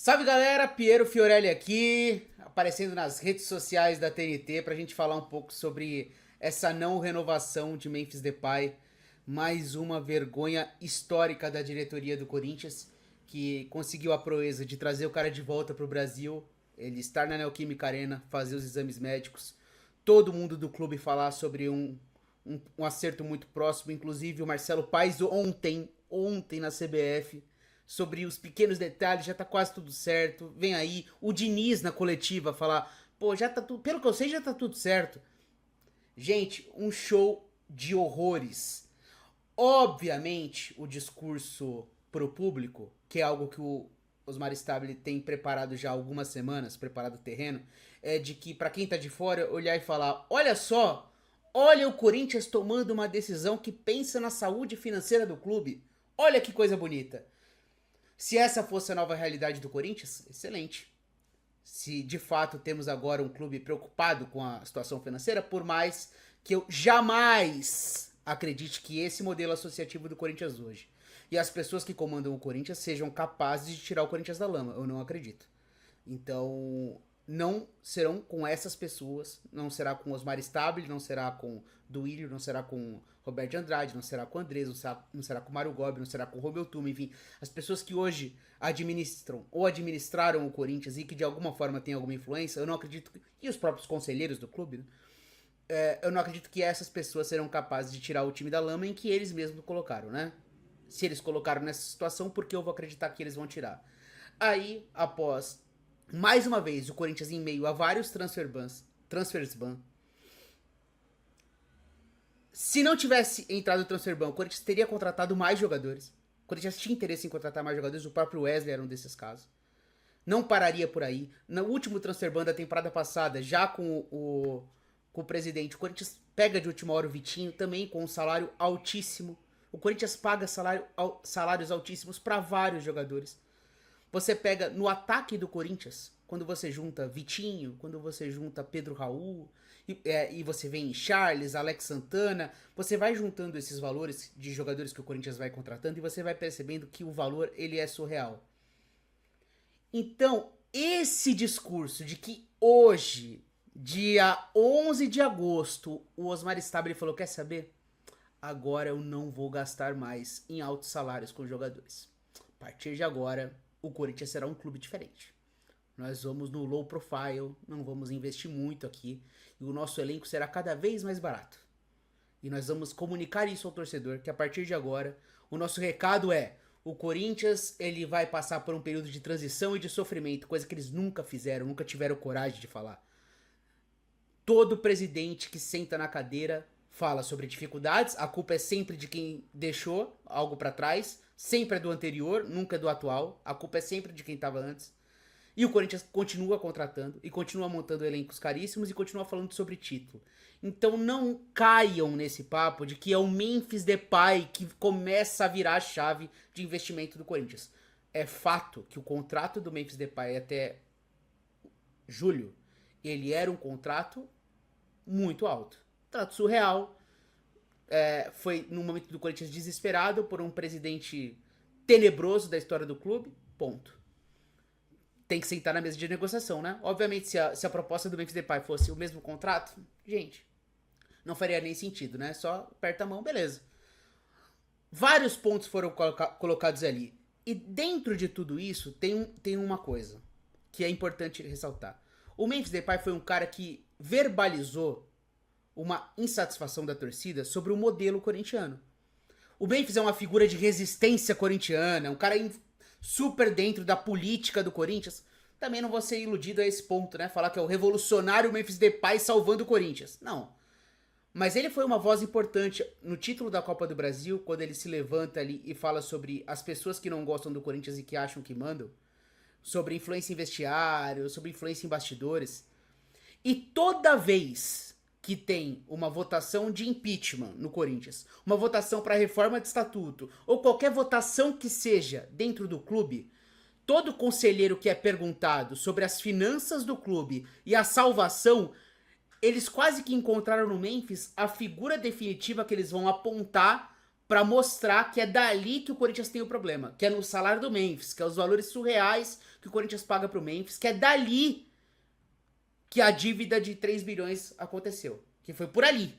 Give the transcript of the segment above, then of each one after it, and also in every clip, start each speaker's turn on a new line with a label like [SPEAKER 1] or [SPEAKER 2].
[SPEAKER 1] Salve galera, Piero Fiorelli aqui, aparecendo nas redes sociais da TNT pra gente falar um pouco sobre essa não renovação de Memphis Depay, mais uma vergonha histórica da diretoria do Corinthians, que conseguiu a proeza de trazer o cara de volta pro Brasil, ele estar na Neoquímica Arena, fazer os exames médicos, todo mundo do clube falar sobre um acerto muito próximo, inclusive o Marcelo Paes ontem na CBF, sobre os pequenos detalhes, já tá quase tudo certo. Vem aí o Diniz na coletiva falar, pô, já tá tudo, pelo que eu sei, já tá tudo certo. Gente, um show de horrores. Obviamente, o discurso pro público, que é algo que o Osmar Stabile tem preparado já há algumas semanas, preparado o terreno, é de que pra quem tá de fora, olhar e falar, olha só, olha o Corinthians tomando uma decisão que pensa na saúde financeira do clube. Olha que coisa bonita. Se essa fosse a nova realidade do Corinthians, excelente. Se de fato temos agora um clube preocupado com a situação financeira, por mais que eu jamais acredite que esse modelo associativo do Corinthians hoje e as pessoas que comandam o Corinthians sejam capazes de tirar o Corinthians da lama, eu não acredito. Então, não serão com essas pessoas, não será com Osmar Stabile, não será com Duílio, não será com Roberto de Andrade, não será com Andrés, não será com Mário Gobi, não será com Romeu Tuma, enfim, as pessoas que hoje administram ou administraram o Corinthians e que de alguma forma têm alguma influência, eu não acredito, e os próprios conselheiros do clube, né? Eu não acredito que essas pessoas serão capazes de tirar o time da lama em que eles mesmos colocaram, né? Se eles colocaram nessa situação, por que eu vou acreditar que eles vão tirar? Aí, após mais uma vez o Corinthians em meio a vários transfers ban. Se não tivesse entrado no transfer ban, o Corinthians teria contratado mais jogadores. O Corinthians tinha interesse em contratar mais jogadores, o próprio Wesley era um desses casos. Não pararia por aí. No último transfer ban da temporada passada, já com o presidente, o Corinthians pega de última hora o Vitinho, também com um salário altíssimo. O Corinthians paga salários altíssimos para vários jogadores. Você pega no ataque do Corinthians, quando você junta Vitinho, quando você junta Pedro Raul, e você vem Charles, Alex Santana, você vai juntando esses valores de jogadores que o Corinthians vai contratando e você vai percebendo que o valor ele é surreal. Então, esse discurso de que hoje, dia 11 de agosto, o Osmar Stabile falou, quer saber? Agora eu não vou gastar mais em altos salários com jogadores. A partir de agora, o Corinthians será um clube diferente. Nós vamos no low profile, não vamos investir muito aqui, e o nosso elenco será cada vez mais barato. E nós vamos comunicar isso ao torcedor, que a partir de agora, o nosso recado é, o Corinthians ele vai passar por um período de transição e de sofrimento, coisa que eles nunca fizeram, nunca tiveram coragem de falar. Todo presidente que senta na cadeira fala sobre dificuldades, a culpa é sempre de quem deixou algo pra trás, sempre é do anterior, nunca é do atual, a culpa é sempre de quem estava antes. E o Corinthians continua contratando, e continua montando elencos caríssimos, e continua falando sobre título. Então não caiam nesse papo de que é o Memphis Depay que começa a virar a chave de investimento do Corinthians. É fato que o contrato do Memphis Depay até julho, ele era um contrato muito alto. Trato surreal. Foi num momento do Corinthians desesperado por um presidente tenebroso da história do clube. Ponto. Tem que sentar na mesa de negociação, né? Obviamente, se a proposta do Memphis Depay fosse o mesmo contrato, gente, não faria nem sentido, né? Só aperta a mão, beleza. Vários pontos foram colocados ali. E dentro de tudo isso, tem uma coisa que é importante ressaltar. O Memphis Depay foi um cara que verbalizou uma insatisfação da torcida sobre o modelo corintiano. O Memphis é uma figura de resistência corintiana, um cara super dentro da política do Corinthians. Também não vou ser iludido a esse ponto, né? Falar que é o revolucionário Memphis Depay salvando o Corinthians. Não. Mas ele foi uma voz importante no título da Copa do Brasil, quando ele se levanta ali e fala sobre as pessoas que não gostam do Corinthians e que acham que mandam, sobre influência em vestiário, sobre influência em bastidores. E toda vez que tem uma votação de impeachment no Corinthians, uma votação para reforma de estatuto, ou qualquer votação que seja dentro do clube, todo conselheiro que é perguntado sobre as finanças do clube e a salvação, eles quase que encontraram no Memphis a figura definitiva que eles vão apontar pra mostrar que é dali que o Corinthians tem o problema, que é no salário do Memphis, que é os valores surreais que o Corinthians paga pro Memphis, que é dali que a dívida de 3 bilhões aconteceu, que foi por ali.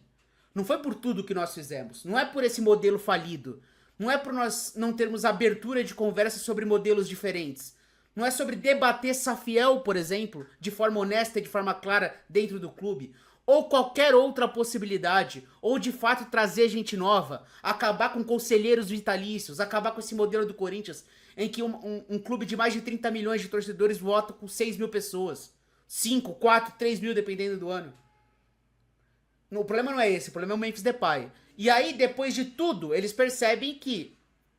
[SPEAKER 1] Não foi por tudo que nós fizemos, não é por esse modelo falido, não é por nós não termos abertura de conversa sobre modelos diferentes. Não é sobre debater Safiel, por exemplo, de forma honesta e de forma clara dentro do clube. Ou qualquer outra possibilidade. Ou de fato trazer gente nova. Acabar com conselheiros vitalícios. Acabar com esse modelo do Corinthians em que um clube de mais de 30 milhões de torcedores vota com 6 mil pessoas. 5, 4, 3 mil dependendo do ano. O problema não é esse, o problema é o Memphis Depay. E aí, depois de tudo, eles percebem que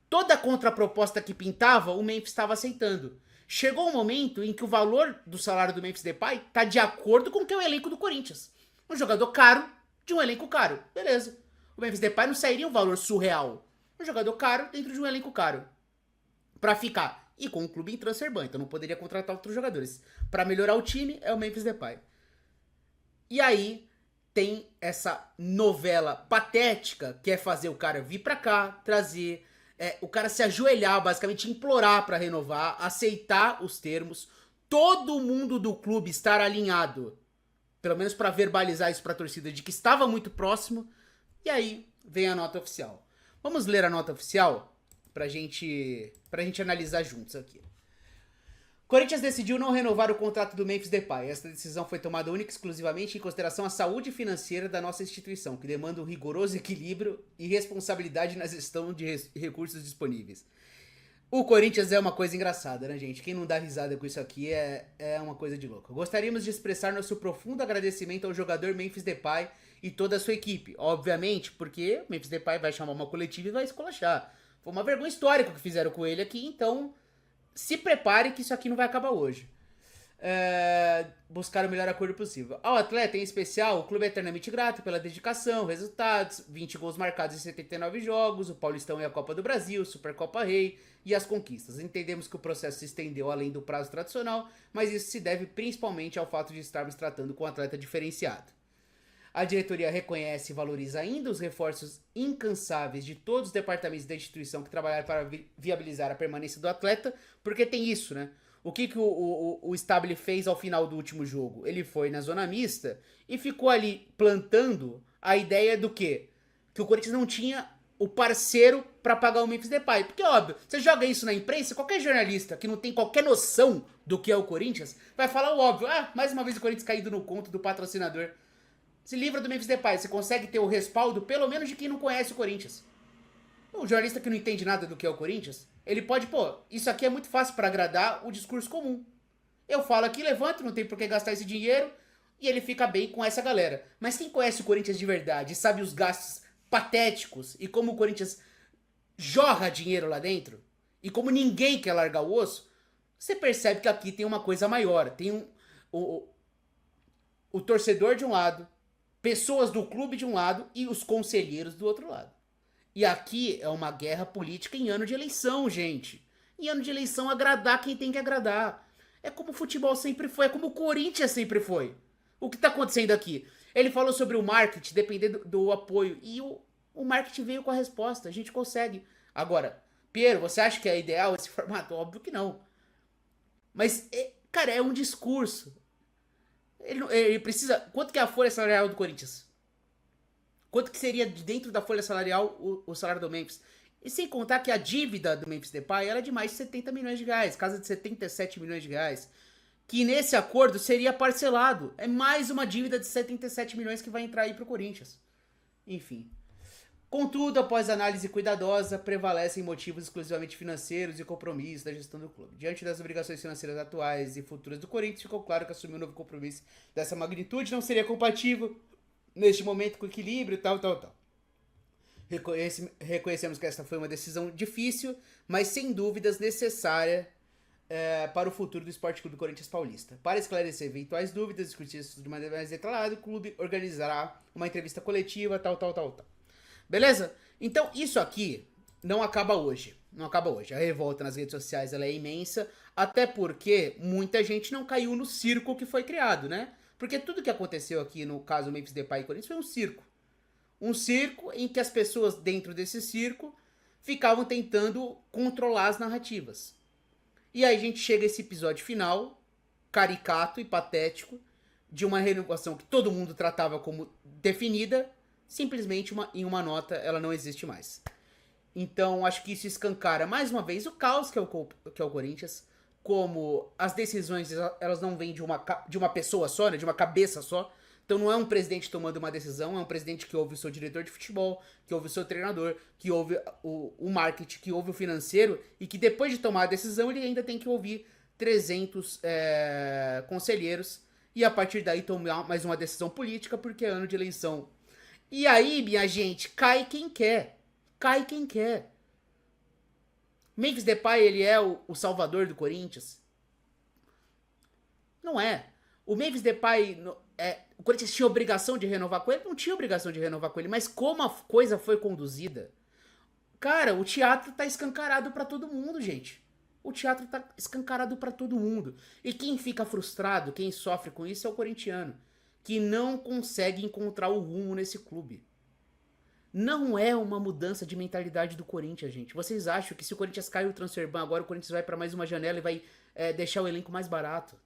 [SPEAKER 1] toda a contraproposta que pintava, o Memphis estava aceitando. Chegou um momento em que o valor do salário do Memphis Depay tá de acordo com o que é o elenco do Corinthians. Um jogador caro de um elenco caro. Beleza. O Memphis Depay não sairia um valor surreal. Um jogador caro dentro de um elenco caro. Pra ficar. E com o clube em transfer ban, então não poderia contratar outros jogadores. Pra melhorar o time, é o Memphis Depay. E aí tem essa novela patética, que é fazer o cara vir pra cá, trazer... o cara se ajoelhar, basicamente implorar pra renovar, aceitar os termos, todo mundo do clube estar alinhado, pelo menos pra verbalizar isso pra torcida, de que estava muito próximo, e aí vem a nota oficial. Vamos ler a nota oficial pra gente analisar juntos aqui. Corinthians decidiu não renovar o contrato do Memphis Depay. Esta decisão foi tomada única e exclusivamente em consideração à saúde financeira da nossa instituição, que demanda um rigoroso equilíbrio e responsabilidade na gestão de recursos disponíveis. O Corinthians é uma coisa engraçada, né, gente? Quem não dá risada com isso aqui é uma coisa de louco. Gostaríamos de expressar nosso profundo agradecimento ao jogador Memphis Depay e toda a sua equipe. Obviamente, porque o Memphis Depay vai chamar uma coletiva e vai esculachar. Foi uma vergonha histórica que fizeram com ele aqui, então... se prepare que isso aqui não vai acabar hoje. Buscar o melhor acordo possível. Ao atleta, em especial, o clube é eternamente grato pela dedicação, resultados, 20 gols marcados em 79 jogos, o Paulistão e a Copa do Brasil, Supercopa Rei e as conquistas. Entendemos que o processo se estendeu além do prazo tradicional, mas isso se deve principalmente ao fato de estarmos tratando com um atleta diferenciado. A diretoria reconhece e valoriza ainda os reforços incansáveis de todos os departamentos da instituição que trabalharam para viabilizar a permanência do atleta, porque tem isso, né? O que o Stabile fez ao final do último jogo? Ele foi na zona mista e ficou ali plantando a ideia do quê? Que o Corinthians não tinha o parceiro para pagar o Memphis Depay. Porque, óbvio, você joga isso na imprensa, qualquer jornalista que não tem qualquer noção do que é o Corinthians vai falar o óbvio. Mais uma vez o Corinthians caído no conto do patrocinador. Se livra do Memphis Depay, você consegue ter o respaldo, pelo menos, de quem não conhece o Corinthians. O jornalista que não entende nada do que é o Corinthians, ele pode, isso aqui é muito fácil para agradar o discurso comum. Eu falo aqui, levanto, não tem por que gastar esse dinheiro, e ele fica bem com essa galera. Mas quem conhece o Corinthians de verdade, sabe os gastos patéticos, e como o Corinthians jorra dinheiro lá dentro, e como ninguém quer largar o osso, você percebe que aqui tem uma coisa maior. Tem o torcedor de um lado, pessoas do clube de um lado e os conselheiros do outro lado. E aqui é uma guerra política em ano de eleição, gente. Em ano de eleição, agradar quem tem que agradar. É como o futebol sempre foi, é como o Corinthians sempre foi. O que tá acontecendo aqui? Ele falou sobre o marketing, dependendo do apoio. E o marketing veio com a resposta, a gente consegue. Agora, Piero, você acha que é ideal esse formato? Óbvio que não. Mas, cara, é um discurso. Ele precisa... Quanto que é a folha salarial do Corinthians? Quanto que seria dentro da folha salarial o salário do Memphis? E sem contar que a dívida do Memphis Depay era de mais de 70 milhões de reais. Casa de 77 milhões de reais. Que nesse acordo seria parcelado. É mais uma dívida de 77 milhões que vai entrar aí pro Corinthians. Enfim. Contudo, após análise cuidadosa, prevalecem motivos exclusivamente financeiros e compromissos da gestão do clube. Diante das obrigações financeiras atuais e futuras do Corinthians, ficou claro que assumir um novo compromisso dessa magnitude não seria compatível, neste momento, com equilíbrio e tal. Reconhecemos que esta foi uma decisão difícil, mas sem dúvidas necessária para o futuro do Esporte Clube Corinthians Paulista. Para esclarecer eventuais dúvidas e discutir isso de maneira mais detalhada, o clube organizará uma entrevista coletiva, tal. Beleza? Então, isso aqui não acaba hoje. Não acaba hoje. A revolta nas redes sociais ela é imensa, até porque muita gente não caiu no circo que foi criado, né? Porque tudo que aconteceu aqui no caso Memphis Depay e Corinthians foi um circo. Um circo em que as pessoas dentro desse circo ficavam tentando controlar as narrativas. E aí a gente chega a esse episódio final, caricato e patético, de uma renovação que todo mundo tratava como definida, simplesmente em uma nota ela não existe mais. Então acho que isso escancara mais uma vez o caos que é o Corinthians, como as decisões elas não vêm de uma pessoa só, né, de uma cabeça só. Então não é um presidente tomando uma decisão, é um presidente que ouve o seu diretor de futebol, que ouve o seu treinador, que ouve o marketing, que ouve o financeiro, e que depois de tomar a decisão ele ainda tem que ouvir 300 conselheiros, e a partir daí tomar mais uma decisão política, porque é ano de eleição. E aí, minha gente, cai quem quer. Cai quem quer. Memphis Depay, ele é o salvador do Corinthians? Não é. O Memphis Depay... o Corinthians tinha obrigação de renovar com ele? Não tinha obrigação de renovar com ele, mas como a coisa foi conduzida, cara, o teatro tá escancarado pra todo mundo, gente. O teatro tá escancarado pra todo mundo. E quem fica frustrado, quem sofre com isso é o corintiano, que não consegue encontrar o rumo nesse clube. Não é uma mudança de mentalidade do Corinthians, gente. Vocês acham que se o Corinthians cai o transferban agora, o Corinthians vai pra mais uma janela e vai deixar o elenco mais barato?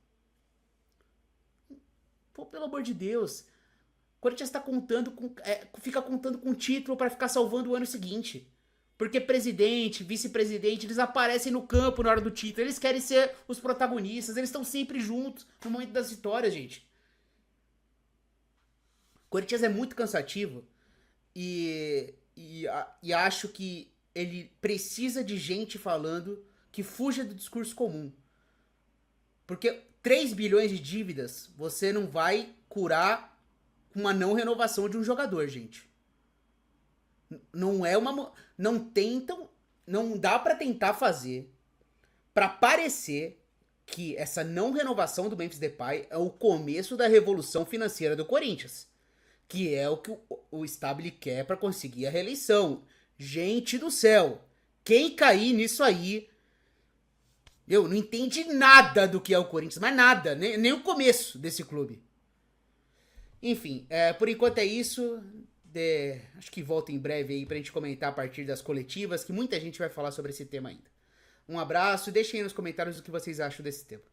[SPEAKER 1] Pô, pelo amor de Deus. O Corinthians tá contando fica contando com título pra ficar salvando o ano seguinte. Porque presidente, vice-presidente, eles aparecem no campo na hora do título. Eles querem ser os protagonistas. Eles estão sempre juntos no momento das vitórias, gente. O Corinthians é muito cansativo. E acho que ele precisa de gente falando que fuja do discurso comum. Porque 3 bilhões de dívidas você não vai curar com uma não renovação de um jogador, gente. Não é uma... Não tentam... Não dá pra tentar fazer pra parecer que essa não renovação do Memphis Depay é o começo da revolução financeira do Corinthians. Que é o que o Stabile quer pra conseguir a reeleição. Gente do céu. Quem cair nisso aí... não entende nada do que é o Corinthians. Mas nada. Nem o começo desse clube. Enfim, por enquanto é isso. Acho que volto em breve aí pra gente comentar a partir das coletivas, que muita gente vai falar sobre esse tema ainda. Um abraço e deixem aí nos comentários o que vocês acham desse tema.